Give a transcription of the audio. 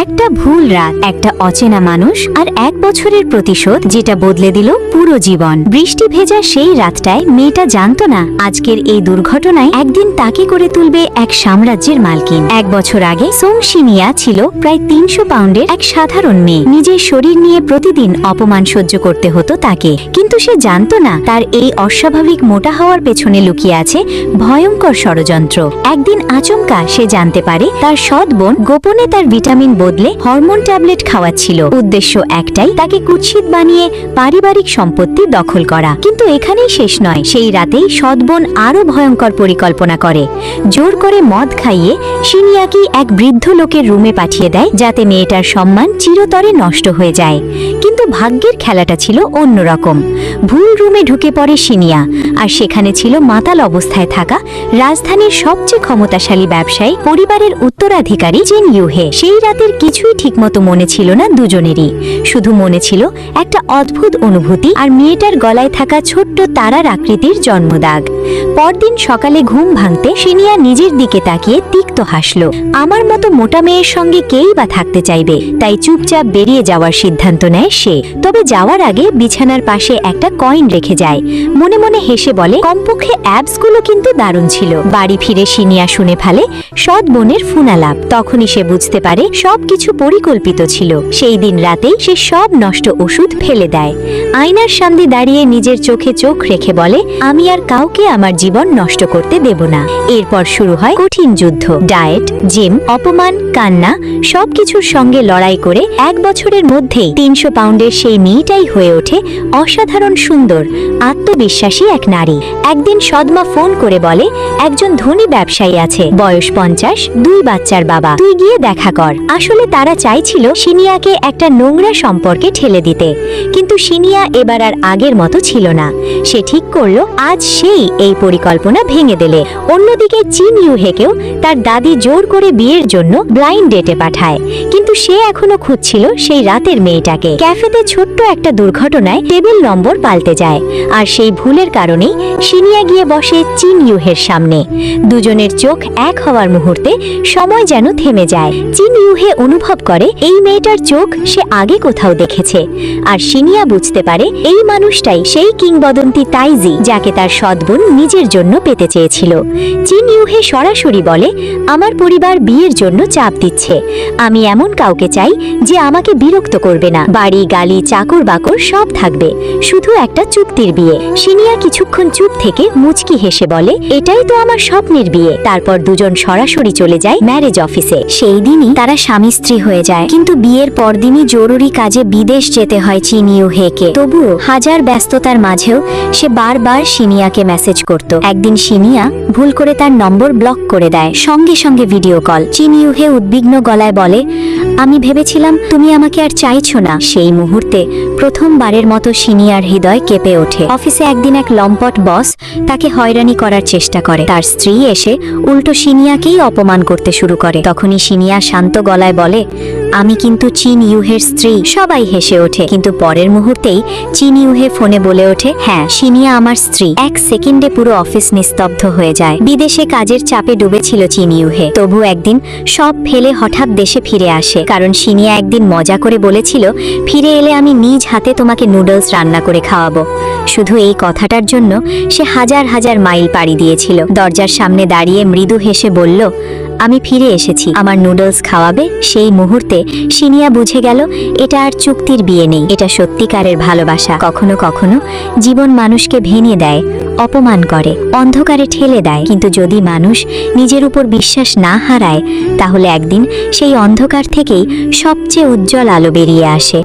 একটা ভুল রাত, একটা অচেনা মানুষ আর 1 বছরের প্রতিশোধ যেটা বদলে দিল পুরো জীবন। বৃষ্টি ভেজা সেই রাতটায় মেয়েটা জানতো না আজকের এই দুর্ঘটনায় একদিন তাকে করে তুলবে এক সাম্রাজ্যের মালকিন। 1 বছর আগে সোং শিনিয়া ছিল প্রায় 300 পাউন্ডের এক সাধারণ মেয়ে। নিজের শরীর নিয়ে প্রতিদিন অপমান সহ্য করতে হতো তাকে, কিন্তু সে জানতো না তার এই অস্বাভাবিক মোটা হওয়ার পেছনে লুকিয়ে আছে ভয়ঙ্কর ষড়যন্ত্র। একদিন আচমকা সে জানতে পারে তার সৎ বোন গোপনে তার ভিটামিন বদলে হরমোন ট্যাবলেট খাওয়াচ্ছিল। উদ্দেশ্য একটাই, তাকে কুৎসিত বানিয়ে পারিবারিক সম্পত্তি দখল করা। কিন্তু এখানেই শেষ নয়। সেই রাতেই সৎ বোন আরো ভয়ঙ্কর পরিকল্পনা করে। জোর করে মদ খাইয়ে শিনিয়াকে এক বৃদ্ধ লোকের রুমে পাঠিয়ে দেয়, যাতে মেয়েটার সম্মান চিরতরে নষ্ট হয়ে যায়। কিন্তু ভাগ্যের খেলাটা ছিল অন্যরকম। ভুল রুমে ঢুকে পড়ে শিনিয়া, আর সেখানে ছিল মাতাল অবস্থায় থাকা রাজধানীর সবচেয়ে ক্ষমতাশালী ব্যবসায়ী পরিবারের উত্তরাধিকারী চিন ইউহে। সেই রাতের কিছুই ঠিকমতো মনে ছিল না দুজনেরই। শুধু মনে ছিল একটা অদ্ভুত অনুভূতি আর মেয়েটার গলায় থাকা ছোট্ট তারার আকৃতির জন্মদাগ। পরদিন সকালে ঘুম ভাঙতে শিনিয়া নিজের দিকে তাকিয়ে তিক্ত হাসল। আমার মতো মোটা মেয়ের সঙ্গে কেই বা থাকতে চাইবে, তাই চুপচাপ বেরিয়ে যাওয়ার সিদ্ধান্ত নেয় সে। তবে যাওয়ার আগে বিছানার পাশে একটা কয়েন রেখে যায়। মনে মনে হেসে বলে, কমপক্ষে অ্যাবসগুলো কিন্তু দারুণ ছিল। বাড়ি ফিরে শিনিয়া শুনে ফেলে সৎ বোনের ফোনালাপ। তখনই সে বুঝতে পারে সবকিছু পরিকল্পিত ছিল। সেই দিন রাতেই সে সব নষ্ট ওষুধ ফেলে দেয়। আয়নার সামনে দাঁড়িয়ে নিজের চোখে চোখ রেখে বলে, আমি আর কাউকে আমার জীবন নষ্ট করতে দেব না। এরপর শুরু হয় কঠিন যুদ্ধ। ডায়েট, জিম, অপমান, কান্না, সবকিছুর সঙ্গে লড়াই করে 1 বছরের মধ্যেই 300 পাউন্ডের সেই মেয়েটাই হয়ে ওঠে অসাধারণ সুন্দর, আত্মবিশ্বাসী এক নারী। একদিন সদমা ফোন করে বলে, একজন ধনী ব্যবসায়ী আছে, বয়স 50, 2 বাচ্চার বাবা, তুই গিয়ে দেখা কর। আসলে তারা চাইছিল শিনিয়াকে একটা নোংরা সম্পর্কে ঠেলে দিতে, কিন্তু শিনিয়া এবার আর আগের মতো ছিল না। সে ঠিক করলো আজ সেই এই পরিকল্পনা ভেঙে দিলে। অন্যদিকে চিন ইউহেকেও তার দাদি জোর করে বিয়ের জন্য ব্লাইন্ড ডেটে পাঠায়, কিন্তু সে এখনো খুঁজছিল সেই রাতের মেয়েটাকে। ক্যাফেতে ছোট্ট একটা দুর্ঘটনায় টেবিল নম্বর পাল্টে যায়, আর সেই ভুলের কারণেই শিনিয়া গিয়ে বসে চিন ইউহের সামনে। দুজনের চোখ এক হওয়ার মুহূর্তে সময় যেন থেমে যায়। চিন ইউহে অনুভব করে এই মেয়েটার চোখ সে আগে কোথাও দেখেছে, আর শিনিয়া বুঝতে পারে এই মানুষটাই সেই কিংবদন্তি তাইজি যাকে তার সৎবোন নিজের জন্য পেতে চেয়েছিল। চিন ইউহে সরাসরি বলে, আমার পরিবার বিয়ের জন্য চাপ দিচ্ছে। আমি এমন কাউকে চাই যে আমাকে বিরক্ত করবে না। বাড়ি, গালি, চাকর বাকর সব থাকবে, শুধু একটা চুক্তির বিয়ে। শিনিয়া কিছুক্ষণ চুপ থেকে মুচকি হেসে বলে, এটাই তো আমার স্বপ্নের বিয়ে। তারপর দুজন সরাসরি চলে যায় ম্যারেজ অফিসে। সেই দিনই তারা স্বামী স্ত্রী হয়ে যায়। কিন্তু বিয়ের পরদিনই জরুরি কাজে বিদেশ যেতে হয় চিন ইউহেকে। তবুও হাজার ব্যস্ততার মাঝেও সে বারবার শিনিয়াকে মেসেজ করত। একদিন শিনিয়া ভুল করে তার নম্বর ব্লক করে দেয়। সঙ্গে সঙ্গে ভিডিও কল। চিন ইউহে উদ্বিগ্ন গলায় বলে, আমি ভেবেছিলাম তুমি আমাকে আর চাইছো না। সেই মুহূর্তে প্রথমবারের মতো শিনিয়ার হৃদয় কেঁপে ওঠে। অফিসে একদিন এক লম্পট বস তাকে হয়রানি করার চেষ্টা করে। তার স্ত্রী এসে উল্টো শিনিয়াকেই অপমান করতে শুরু করে। তখনই শিনিয়া শান্ত গলায় বলে, আমি কিন্তু চিন ইউহের স্ত্রী। সবাই হেসে ওঠে, কিন্তু পরের মুহূর্তেই চিন ইউহে ফোনে বলে ওঠে, হ্যাঁ, শিনিয়া আমার স্ত্রী। 1 সেকেন্ডে পুরো অফিস নিস্তব্ধ হয়ে যায়। বিদেশে কাজের চাপে ডুবেছিল চিন ইউহে। তবু একদিন সব ফেলে হঠাৎ দেশে ফিরে আসে, কারণ শিনিয়া একদিন মজা করে বলেছিল, ফিরে এলে আমি নিজ হাতে তোমাকে নুডলস রান্না করে খাওয়াবো। শুধু এই কথাটার জন্য সে হাজার হাজার মাইল পাড়ি দিয়েছিল। দরজার সামনে দাঁড়িয়ে মৃদু হেসে বলল, আমি ফিরে এসেছি, আমার নুডলস খাওয়াবে? সেই মুহূর্তে শিনিয়া বুঝে গেল এটা আর চুক্তির বিয়ে নেই, এটা সত্যিকারের ভালোবাসা। কখনো কখনো জীবন মানুষকে ভেঙে দেয়, অপমান করে, অন্ধকারে ঠেলে দেয়, কিন্তু যদি মানুষ নিজের উপর বিশ্বাস না হারায়, তাহলে একদিন সেই অন্ধকার থেকেই সবচেয়ে উজ্জ্বল আলো বেরিয়ে আসে।